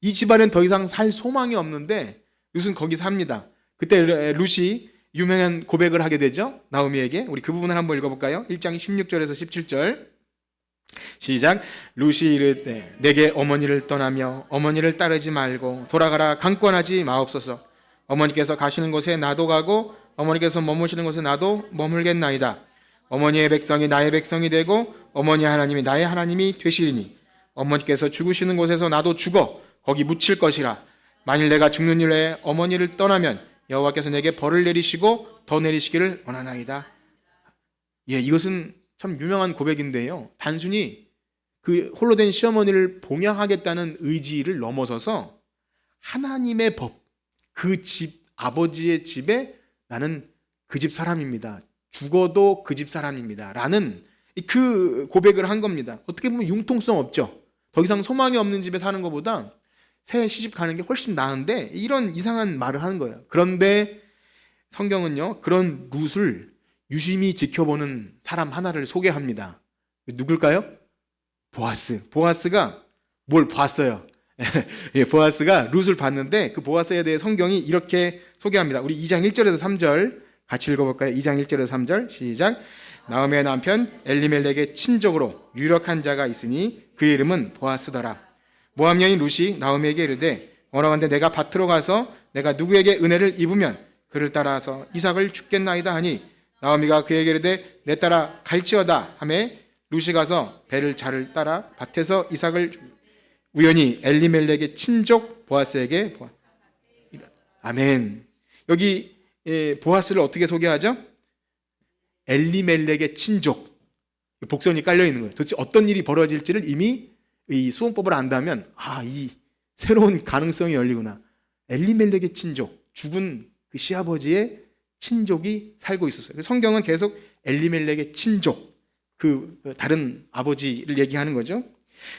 이 집안엔 더 이상 살 소망이 없는데 룻은 거기 삽니다. 그때 룻이 유명한 고백을 하게 되죠. 나오미에게. 우리 그 부분을 한번 읽어볼까요? 1장 16절에서 17절 시작. 룻이 이르되 내게 어머니를 떠나며 어머니를 따르지 말고 돌아가라. 강권하지 마옵소서. 어머니께서 가시는 곳에 나도 가고 어머니께서 머무시는 곳에 나도 머물겠나이다. 어머니의 백성이 나의 백성이 되고 어머니 하나님이 나의 하나님이 되시리니 어머니께서 죽으시는 곳에서 나도 죽어 거기 묻힐 것이라. 만일 내가 죽는 일에 어머니를 떠나면 여호와께서 내게 벌을 내리시고 더 내리시기를 원하나이다. 이것은 참 유명한 고백인데요, 단순히 그 홀로 된 시어머니를 봉양하겠다는 의지를 넘어서서 하나님의 법, 그 집, 아버지의 집에 나는 그 집 사람입니다, 죽어도 그 집 사람입니다 라는 그 고백을 한 겁니다. 어떻게 보면 융통성 없죠. 더 이상 소망이 없는 집에 사는 것보다 새 시집 가는 게 훨씬 나은데 이런 이상한 말을 하는 거예요. 그런데 성경은요, 그런 룻을 유심히 지켜보는 사람 하나를 소개합니다. 누굴까요? 보아스. 보아스가 뭘 봤어요? 보아스가 룻을 봤는데 그 보아스에 대해 성경이 이렇게 소개합니다. 우리 2장 1절에서 3절 같이 읽어볼까요? 2장 1절에서 3절 시작. 나오미의 남편 엘리멜렉의 친족으로 유력한 자가 있으니 그 이름은 보아스더라. 모압 여인 룻이 나오미에게 이르되 원하건대 내가 밭으로 가서 내가 누구에게 은혜를 입으면 그를 따라서 이삭을 죽겠나이다 하니 나오미가 그에게 이르되 내 따라 갈지어다 하매 룻이 가서 배를 자를 따라 밭에서 이삭을 우연히 엘리멜렉의 친족 보아스에게 아멘. 여기 보아스를 어떻게 소개하죠? 엘리멜렉의 친족, 복선이 깔려 있는 거예요. 도대체 어떤 일이 벌어질지를 이미 이 수혼법을 안다면 이 새로운 가능성이 열리구나. 엘리멜렉의 친족, 죽은 그 시아버지의 친족이 살고 있었어요. 성경은 계속 엘리멜렉의 친족, 그 다른 아버지를 얘기하는 거죠.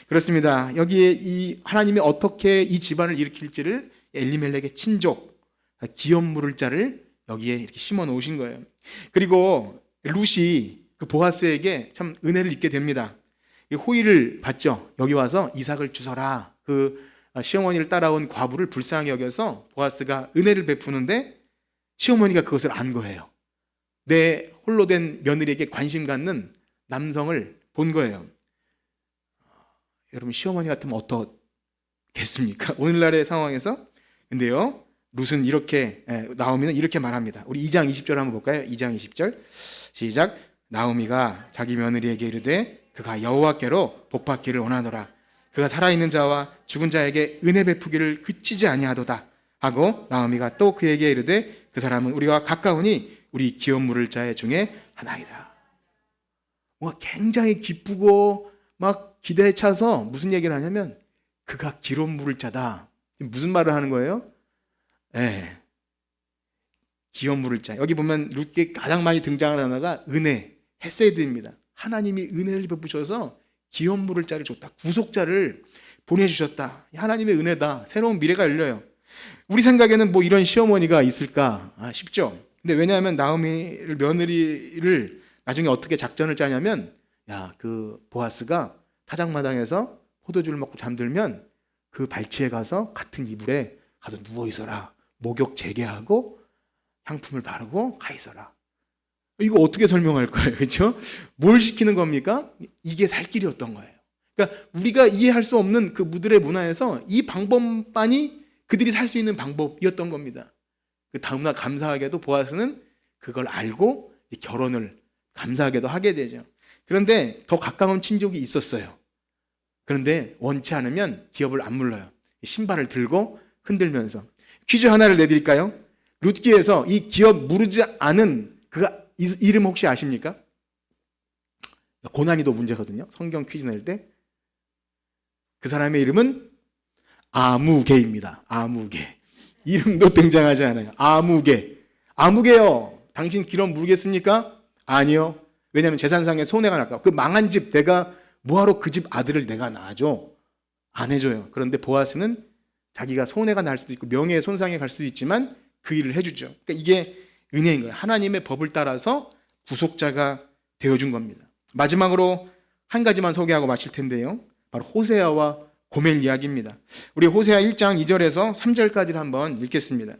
그렇습니다. 여기에 이 하나님이 어떻게 이 집안을 일으킬지를 엘리멜렉의 친족 기업 물을 자를 여기에 이렇게 심어 놓으신 거예요. 그리고 룻이 그 보아스에게 참 은혜를 입게 됩니다. 호의를 받죠. 여기 와서 이삭을 주서라. 그 시어머니를 따라온 과부를 불쌍히 여겨서 보아스가 은혜를 베푸는데 시어머니가 그것을 안 거예요. 내 홀로 된 며느리에게 관심 갖는 남성을 본 거예요. 여러분 시어머니 같으면 어떻겠습니까? 오늘날의 상황에서. 근데요 룻은 이렇게 나오미는 이렇게 말합니다. 우리 2장 20절 한번 볼까요? 2장 20절 시작. 나오미가 자기 며느리에게 이르되 그가 여호와께로 복받기를 원하노라. 그가 살아있는 자와 죽은 자에게 은혜 베푸기를 그치지 아니하도다 하고 나오미가 또 그에게 이르되 그 사람은 우리와 가까우니 우리 기업 물을 자 중에 하나이다. 뭔가 굉장히 기쁘고 막 기대에 차서 무슨 얘기를 하냐면 그가 기업 물을 자다. 무슨 말을 하는 거예요? 기업 물을 자. 여기 보면 룻게 가장 많이 등장하는 단어가 은혜, 헤세드입니다. 하나님이 은혜를 베푸셔서 기업 물을 자를 줬다. 구속자를 보내주셨다. 하나님의 은혜다. 새로운 미래가 열려요. 우리 생각에는 뭐 이런 시어머니가 있을까 싶죠. 근데 왜냐하면 나오미를 며느리를 나중에 어떻게 작전을 짜냐면 그 보아스가 타작마당에서 포도주를 먹고 잠들면 그 발치에 가서 같은 이불에 가서 누워 있어라. 목욕 재개하고 향품을 바르고 가 있어라. 이거 어떻게 설명할 거예요? 그렇죠? 뭘 시키는 겁니까? 이게 살 길이었던 거예요. 그러니까 우리가 이해할 수 없는 그 무들의 문화에서 이 방법만이 그들이 살 수 있는 방법이었던 겁니다. 그 다음날 감사하게도 보아스는 그걸 알고 결혼을 감사하게도 하게 되죠. 그런데 더 가까운 친족이 있었어요. 그런데 원치 않으면 기업을 안 물러요. 신발을 들고 흔들면서. 퀴즈 하나를 내드릴까요? 룻기에서 이 기업 무르지 않은 그가 이름 혹시 아십니까? 고난이도 문제거든요. 성경 퀴즈 낼 때. 그 사람의 이름은 아무개입니다. 아무개. 이름도 등장하지 않아요. 아무개. 아무개요. 당신 기업 물겠습니까? 아니요. 왜냐하면 재산상의 손해가 날까. 그 망한 집 내가 뭐하러 그 집 아들을 내가 낳아줘? 안 해줘요. 그런데 보아스는 자기가 손해가 날 수도 있고 명예의 손상이 갈 수도 있지만 그 일을 해주죠. 그러니까 이게 은혜인 거예요. 하나님의 법을 따라서 구속자가 되어준 겁니다. 마지막으로 한 가지만 소개하고 마칠 텐데요. 바로 호세아와 고멜 이야기입니다. 우리 호세아 1장 2절에서 3절까지를 한번 읽겠습니다.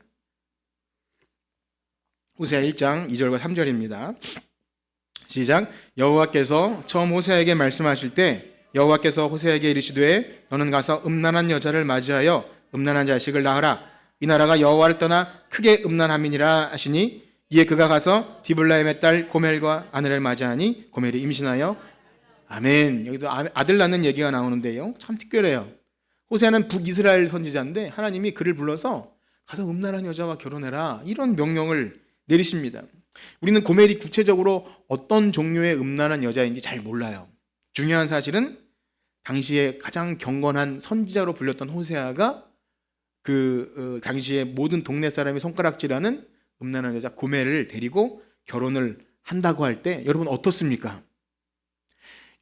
호세아 1장 2절과 3절입니다. 시작. 여호와께서 처음 호세아에게 말씀하실 때 여호와께서 호세아에게 이르시되 너는 가서 음란한 여자를 맞이하여 음란한 자식을 낳으라. 이 나라가 여호와를 떠나 크게 음란함이니라 하시니 이에 그가 가서 디블라임의 딸 고멜과 아내를 맞이하니 고멜이 임신하여 아멘. 여기도 아들 낳는 얘기가 나오는데요. 참 특별해요. 호세아는 북이스라엘 선지자인데 하나님이 그를 불러서 가서 음란한 여자와 결혼해라 이런 명령을 내리십니다. 우리는 고멜이 구체적으로 어떤 종류의 음란한 여자인지 잘 몰라요. 중요한 사실은 당시에 가장 경건한 선지자로 불렸던 호세아가 당시에 모든 동네 사람이 손가락질하는 음란한 여자 고멜을 데리고 결혼을 한다고 할 때 여러분 어떻습니까?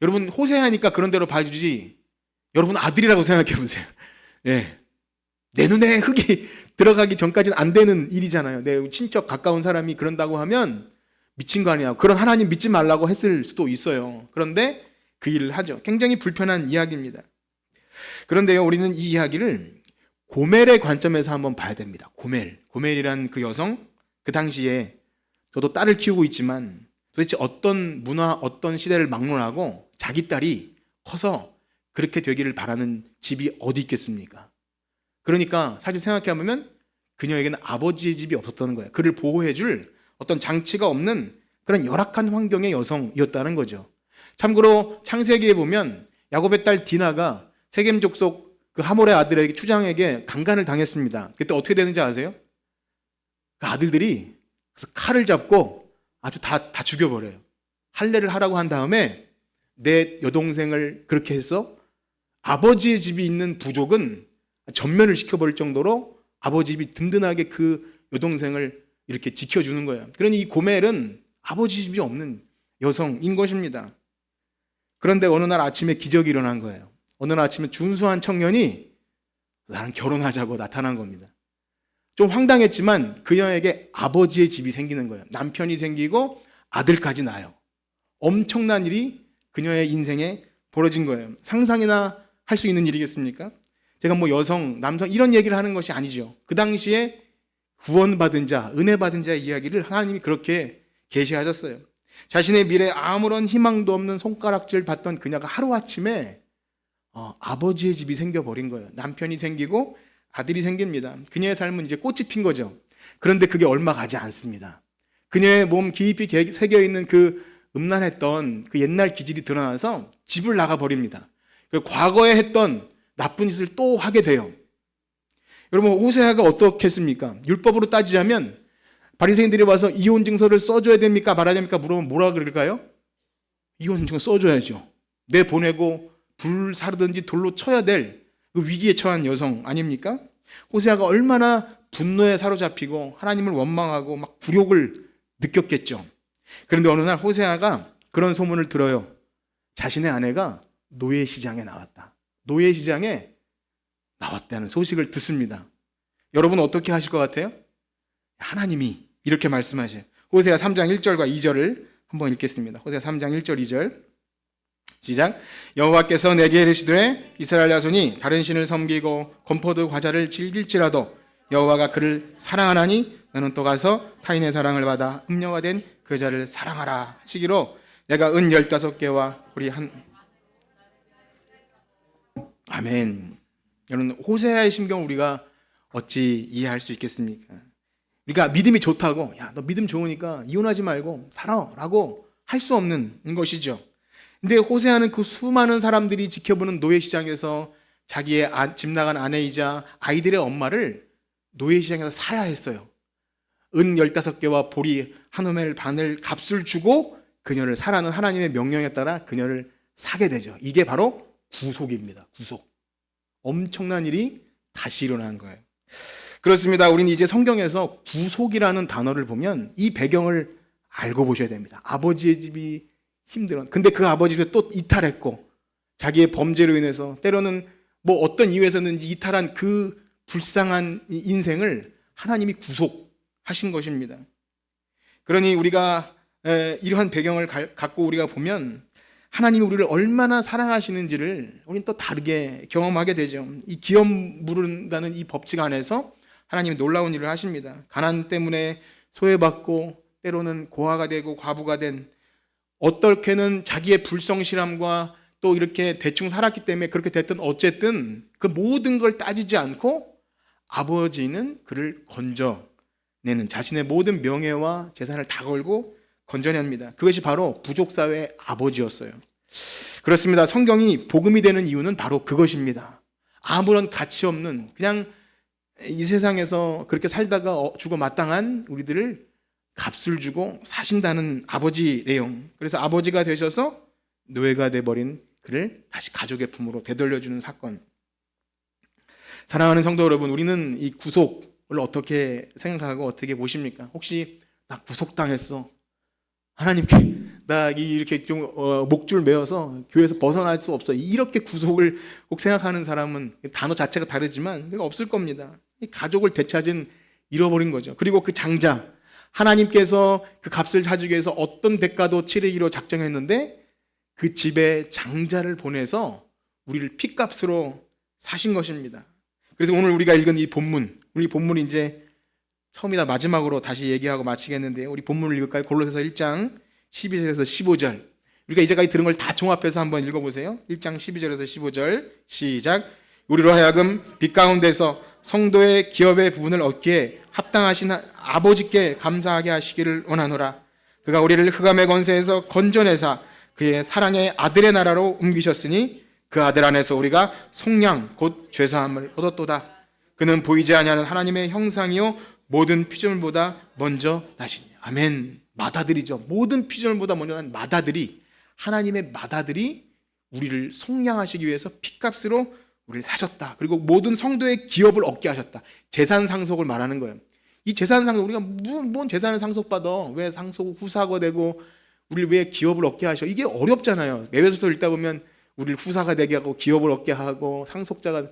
여러분 호세아니까 그런 대로 봐주지 여러분 아들이라고 생각해 보세요. 네. 내 눈에 흙이 들어가기 전까지는 안 되는 일이잖아요. 내 친척 가까운 사람이 그런다고 하면 미친 거 아니야. 그런 하나님 믿지 말라고 했을 수도 있어요. 그런데 그 일을 하죠. 굉장히 불편한 이야기입니다. 그런데요, 우리는 이 이야기를 고멜의 관점에서 한번 봐야 됩니다. 고멜이란 그 여성, 그 당시에 저도 딸을 키우고 있지만 도대체 어떤 문화, 어떤 시대를 막론하고 자기 딸이 커서 그렇게 되기를 바라는 집이 어디 있겠습니까? 그러니까 사실 생각해보면 그녀에게는 아버지의 집이 없었다는 거예요. 그를 보호해줄 어떤 장치가 없는 그런 열악한 환경의 여성이었다는 거죠. 참고로 창세기에 보면 야곱의 딸 디나가 세겜 족속 그 하몰의 아들에게 추장에게 강간을 당했습니다. 그때 어떻게 되는지 아세요? 그 아들들이 그래서 칼을 잡고 아주 다 죽여버려요. 할례를 하라고 한 다음에 내 여동생을 그렇게 해서 아버지의 집이 있는 부족은 전면을 시켜버릴 정도로 아버지 집이 든든하게 그 여동생을 이렇게 지켜주는 거예요. 그러니 이 고멜은 아버지 집이 없는 여성인 것입니다. 그런데 어느 날 아침에 기적이 일어난 거예요. 어느 날 아침에 준수한 청년이 나는 결혼하자고 나타난 겁니다. 좀 황당했지만 그녀에게 아버지의 집이 생기는 거예요. 남편이 생기고 아들까지 낳아요. 엄청난 일이 그녀의 인생에 벌어진 거예요. 상상이나 할 수 있는 일이겠습니까? 제가 뭐 여성, 남성 이런 얘기를 하는 것이 아니죠. 그 당시에 구원받은 자, 은혜 받은 자의 이야기를 하나님이 그렇게 계시하셨어요. 자신의 미래에 아무런 희망도 없는 손가락질 받던 그녀가 하루아침에 아버지의 집이 생겨버린 거예요. 남편이 생기고 아들이 생깁니다. 그녀의 삶은 이제 꽃이 핀 거죠. 그런데 그게 얼마 가지 않습니다. 그녀의 몸 깊이 새겨있는 그 음란했던 그 옛날 기질이 드러나서 집을 나가버립니다. 그 과거에 했던 나쁜 짓을 또 하게 돼요. 여러분, 호세아가 어떻게 했습니까? 율법으로 따지자면 바리새인들이 와서 이혼 증서를 써줘야 됩니까? 말아야 됩니까? 물어보면 뭐라 그럴까요? 이혼 증서 써줘야죠. 내보내고 불 사르든지 돌로 쳐야 될 그 위기에 처한 여성 아닙니까? 호세아가 얼마나 분노에 사로잡히고 하나님을 원망하고 막 굴욕을 느꼈겠죠. 그런데 어느 날 호세아가 그런 소문을 들어요. 자신의 아내가 노예시장에 나왔다. 노예시장에 나왔다는 소식을 듣습니다. 여러분 어떻게 하실 것 같아요? 하나님이 이렇게 말씀하셔요. 호세아 3장 1절과 2절을 한번 읽겠습니다. 호세아 3장 1절 2절 시작. 여호와께서 내게 이르시되 이스라엘 자손이 다른 신을 섬기고 건포도 과자를 즐길지라도 여호와가 그를 사랑하나니 너는 또 가서 타인의 사랑을 받아 음녀가 된 그 여자를 사랑하라 하시기로 내가 은 15개와 우리 한 아멘. 여러분 호세아의 심경을 우리가 어찌 이해할 수 있겠습니까? 그러니까 믿음이 좋다고 야, 너 믿음 좋으니까 이혼하지 말고 살아라고 할 수 없는 것이죠. 근데 호세아는 그 수많은 사람들이 지켜보는 노예시장에서 자기의 집 나간 아내이자 아이들의 엄마를 노예시장에서 사야 했어요. 은 15개와 보리 한 호멜 반을 값을 주고 그녀를 사라는 하나님의 명령에 따라 그녀를 사게 되죠. 이게 바로 구속입니다. 구속. 엄청난 일이 다시 일어난 거예요. 그렇습니다. 우리는 이제 성경에서 구속이라는 단어를 보면 이 배경을 알고 보셔야 됩니다. 아버지의 집이 힘들어. 근데 그 아버지를 또 이탈했고 자기의 범죄로 인해서 때로는 뭐 어떤 이유에서는지 이탈한 그 불쌍한 인생을 하나님이 구속하신 것입니다. 그러니 우리가 이러한 배경을 갖고 우리가 보면 하나님이 우리를 얼마나 사랑하시는지를 우리는 또 다르게 경험하게 되죠. 이 기업 부른다는 이 법칙 안에서 하나님이 놀라운 일을 하십니다. 가난 때문에 소외받고 때로는 고아가 되고 과부가 된 어떻게는 자기의 불성실함과 또 이렇게 대충 살았기 때문에 그렇게 됐든 어쨌든 그 모든 걸 따지지 않고 아버지는 그를 건져내는 자신의 모든 명예와 재산을 다 걸고 건져냅니다. 그것이 바로 부족사회의 아버지였어요. 그렇습니다. 성경이 복음이 되는 이유는 바로 그것입니다. 아무런 가치 없는 그냥 이 세상에서 그렇게 살다가 죽어 마땅한 우리들을 값을 주고 사신다는 아버지 내용. 그래서 아버지가 되셔서 노예가 돼버린 그를 다시 가족의 품으로 되돌려주는 사건. 사랑하는 성도 여러분, 우리는 이 구속을 어떻게 생각하고 어떻게 보십니까? 혹시 나 구속당했어. 하나님께 나 이렇게 좀 목줄 메어서 교회에서 벗어날 수 없어. 이렇게 구속을 꼭 생각하는 사람은 단어 자체가 다르지만 없을 겁니다. 이 가족을 되찾은 잃어버린 거죠. 그리고 그 장자 하나님께서 그 값을 사주기 위해서 어떤 대가도 치르기로 작정했는데 그 집에 장자를 보내서 우리를 핏값으로 사신 것입니다. 그래서 오늘 우리가 읽은 이 본문, 우리 본문이 이제 처음이다 마지막으로 다시 얘기하고 마치겠는데 우리 본문을 읽을까요? 골로새서 1장 12절에서 15절. 우리가 이제까지 들은 걸 다 종합해서 한번 읽어보세요. 1장 12절에서 15절 시작. 우리로 하여금 빛 가운데서 성도의 기업의 부분을 얻기에 합당하신 아버지께 감사하게 하시기를 원하노라. 그가 우리를 흑암의 권세에서 건져내사 그의 사랑의 아들의 나라로 옮기셨으니 그 아들 안에서 우리가 속량 곧 죄사함을 얻었도다. 그는 보이지 아니하는 하나님의 형상이요 모든 피조물보다 먼저 나시니. 아멘. 맏아들이죠. 모든 피조물보다 먼저 난 맏아들이 하나님의 맏아들이 우리를 속량하시기 위해서 핏값으로 우리를 사셨다. 그리고 모든 성도의 기업을 얻게 하셨다. 재산 상속을 말하는 거예요. 이 재산 상속, 우리가 뭔 재산을 상속받아? 왜 상속 후사가 되고 우리를 왜 기업을 얻게 하셔? 이게 어렵잖아요. 에베소서 읽다 보면 우리를 후사가 되게 하고 기업을 얻게 하고 상속자가,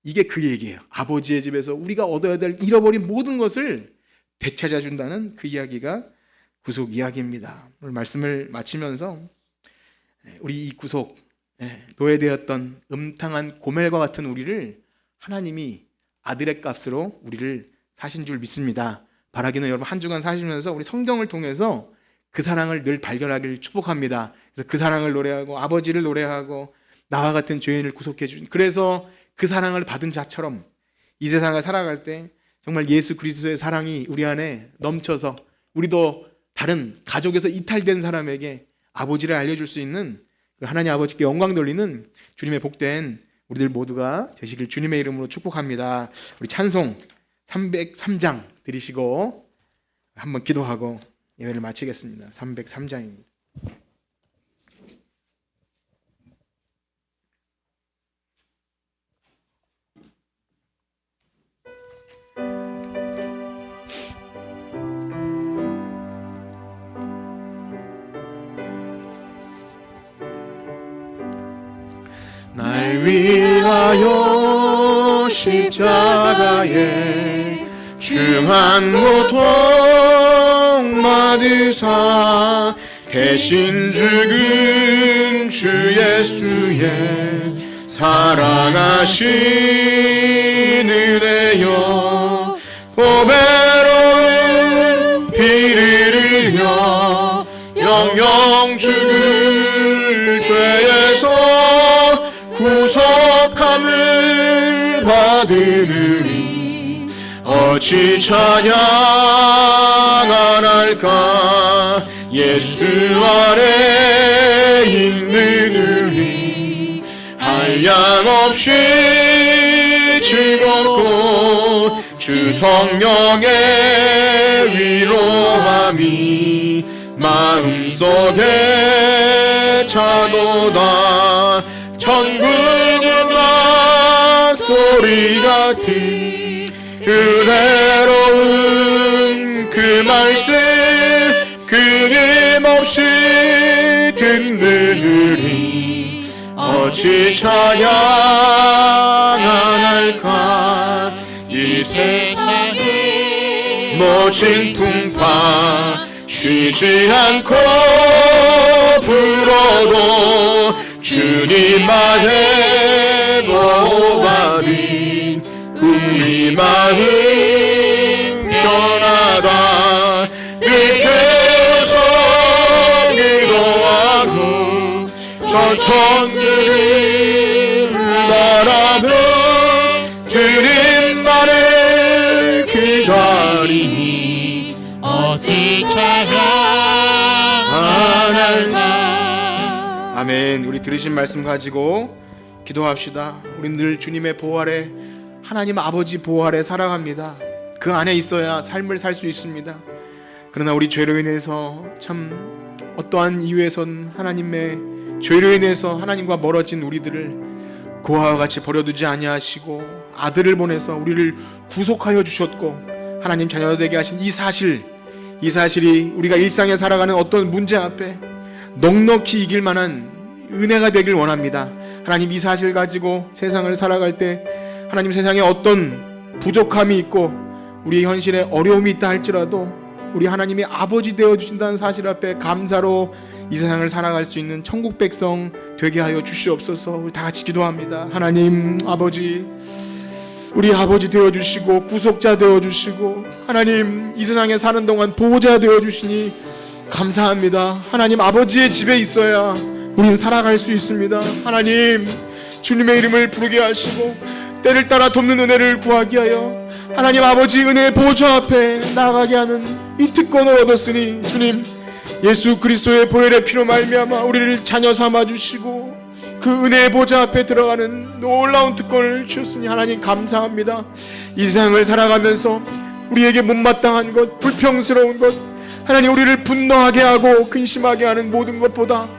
이게 그 얘기예요. 아버지의 집에서 우리가 얻어야 될 잃어버린 모든 것을 되찾아준다는 그 이야기가 구속 이야기입니다. 오늘 말씀을 마치면서 우리 이 구속, 노예되었던 음탕한 고멜과 같은 우리를 하나님이 아들의 값으로 우리를 사신 줄 믿습니다. 바라기는 여러분 한 주간 사시면서 우리 성경을 통해서 그 사랑을 늘 발견하기를 축복합니다. 그래서 그 사랑을 노래하고 아버지를 노래하고 나와 같은 죄인을 구속해 주신, 그래서 그 사랑을 받은 자처럼 이 세상을 살아갈 때 정말 예수 그리스도의 사랑이 우리 안에 넘쳐서 우리도 다른 가족에서 이탈된 사람에게 아버지를 알려줄 수 있는 하나님 아버지께 영광 돌리는 주님의 복된 우리들 모두가 되시길 주님의 이름으로 축복합니다. 우리 찬송 303장 들으시고 한번 기도하고 예배를 마치겠습니다. 303장입니다. 날 위하여 십자가에 중한 고통 받으사 대신 죽은 주 예수의 사랑하신 은혜여 보배로운 피를 흘려 영영 죽을 죄에서 구속함을 받으리니 어찌 찬양 안 할까. 예수 안에 있는 우리 한량없이 즐겁고 주 성령의 위로함이 마음속에 차도다. 천국의 소리 같은 은혜로운 그 말씀 끊임없이 듣는 우리 어찌 찬양 안 할까. 이 세상의 모진 풍파 쉬지 않고 불어도 주님만의 보호받은 우리 마음 변하다. 이렇게서 기도하고 저 천들을 바라며 주님만을 기다리니 어찌 찬양 안 할까. 아멘. 우리 들으신 말씀 가지고 기도합시다. 우리 늘 주님의 보호 아래, 하나님 아버지 보호 아래 살아갑니다. 그 안에 있어야 삶을 살 수 있습니다. 그러나 우리 죄로 인해서 참 어떠한 이유에선 하나님의 죄로 인해서 하나님과 멀어진 우리들을 고아와 같이 버려두지 아니하시고 아들을 보내서 우리를 구속하여 주셨고 하나님 자녀 되게 하신 이 사실이 우리가 일상에 살아가는 어떤 문제 앞에 넉넉히 이길 만한 은혜가 되길 원합니다. 하나님 이 사실 가지고 세상을 살아갈 때 하나님 세상에 어떤 부족함이 있고 우리 현실에 어려움이 있다 할지라도 우리 하나님이 아버지 되어주신다는 사실 앞에 감사로 이 세상을 살아갈 수 있는 천국 백성 되게 하여 주시옵소서. 우리 다 같이 기도합니다. 하나님 아버지, 우리 아버지 되어주시고 구속자 되어주시고 하나님 이 세상에 사는 동안 보호자 되어주시니 감사합니다. 하나님 아버지의 집에 있어야 우린 살아갈 수 있습니다. 하나님 주님의 이름을 부르게 하시고 때를 따라 돕는 은혜를 구하게 하여 하나님 아버지 은혜의 보좌 앞에 나가게 하는 이 특권을 얻었으니 주님 예수 그리스도의 보혈의 피로 말미암아 우리를 자녀 삼아 주시고 그 은혜의 보좌 앞에 들어가는 놀라운 특권을 주셨으니 하나님 감사합니다. 이 세상을 살아가면서 우리에게 못마땅한 것, 불평스러운 것, 하나님 우리를 분노하게 하고 근심하게 하는 모든 것보다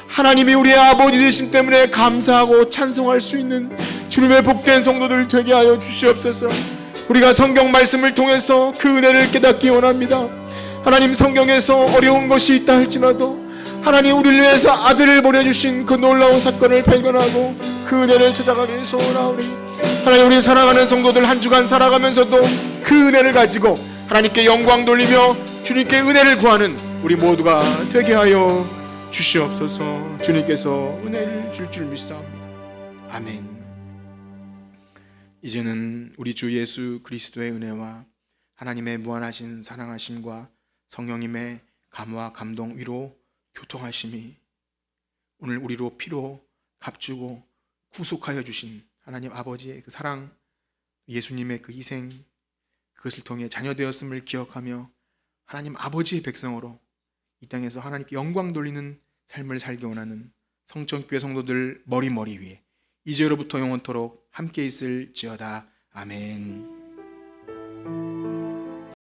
하나님이 우리의 아버지 되심 때문에 감사하고 찬송할 수 있는 주님의 복된 성도들 되게 하여 주시옵소서. 우리가 성경 말씀을 통해서 그 은혜를 깨닫기 원합니다. 하나님 성경에서 어려운 것이 있다 할지라도 하나님 우리를 위해서 아들을 보내주신 그 놀라운 사건을 발견하고 그 은혜를 찾아가기 위해서 오라오니 하나님 우리 사랑하는 성도들 한 주간 살아가면서도 그 은혜를 가지고 하나님께 영광 돌리며 주님께 은혜를 구하는 우리 모두가 되게 하여 주시옵소서. 주님께서 은혜를 줄 믿사옵니다. 아멘. 이제는 우리 주 예수 그리스도의 은혜와 하나님의 무한하신 사랑하심과 성령님의 감화 감동 위로 교통하심이 오늘 우리로 피로 값주고 구속하여 주신 하나님 아버지의 그 사랑, 예수님의 그 희생, 그것을 통해 자녀되었음을 기억하며 하나님 아버지의 백성으로 이 땅에서 하나님께 영광 돌리는 삶을 살기 원하는 성전교회 성도들 머리 위에 이제로부터 영원토록 함께 있을지어다. 아멘.